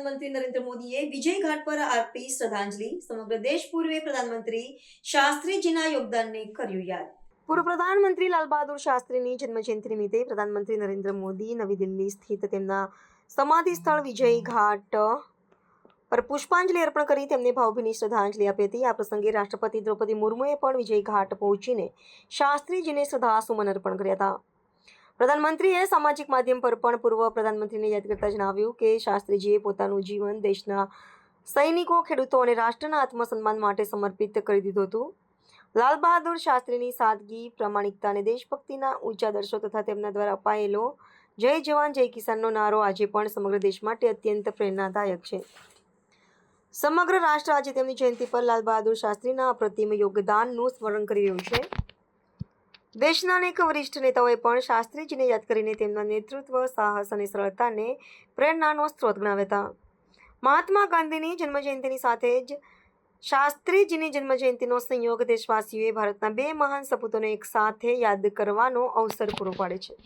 પ્રધાનમંત્રી નરેન્દ્ર મોદીએ વિજય ઘાટ પર આપી શ્રદ્ધાંજલિ. સમગ્ર દેશ પૂર્વે પ્રધાનમંત્રી શાસ્ત્રીજીના યોગદાનને કર્યું યાદ. પૂર્વ પ્રધાનમંત્રી લાલ બહાદુર શાસ્ત્રીની જન્મજયંતિ નિમિત્તે પ્રધાનમંત્રી નરેન્દ્ર મોદી નવી દિલ્હી સ્થિત તેમના સમાધિ સ્થળ વિજય ઘાટ પર પુષ્પાંજલિ અર્પણ કરી તેમને ભાવભીની શ્રદ્ધાંજલિ આપી હતી. આ પ્રસંગે રાષ્ટ્રપતિ દ્રૌપદી મુર્મુએ પણ વિજય ઘાટ પહોંચીને શાસ્ત્રીજીને શ્રદ્ધાસુમન અર્પણ કર્યા હતા. પ્રધાનમંત્રીએ સામાજિક માધ્યમ પર પણ પૂર્વ પ્રધાનમંત્રીને યાદ કરતા જણાવ્યું કે શાસ્ત્રીજીએ પોતાનું જીવન દેશના સૈનિકો, ખેડૂતો અને રાષ્ટ્રના આત્મસન્માન માટે સમર્પિત કરી દીધું હતું. લાલ બહાદુર શાસ્ત્રીની સાદગી, પ્રામાણિકતા અને દેશભક્તિના ઊંચા આદર્શો તથા તેમના દ્વારા અપાયેલો જય જવાન જય કિસાનનો નારો આજે પણ સમગ્ર દેશ માટે અત્યંત પ્રેરણાદાયક છે. સમગ્ર રાષ્ટ્ર આજે તેમની જયંતિ પર લાલ બહાદુર શાસ્ત્રીના અપ્રતિમ યોગદાનનું સ્મરણ કરી રહ્યું છે. દેશના અનેક વરિષ્ઠ નેતાઓએ પણ શાસ્ત્રીજીને યાદ કરીને તેમના નેતૃત્વ, સાહસ અને સરળતાને પ્રેરણાનો સ્ત્રોત ગણાવ્યા હતા. મહાત્મા ગાંધીની જન્મજયંતિની સાથે જ શાસ્ત્રીજીની જન્મજયંતિનો સંયોગ દેશવાસીઓએ ભારતના બે મહાન સપૂતોને એક સાથે યાદ કરવાનો અવસર પૂરો પાડે છે.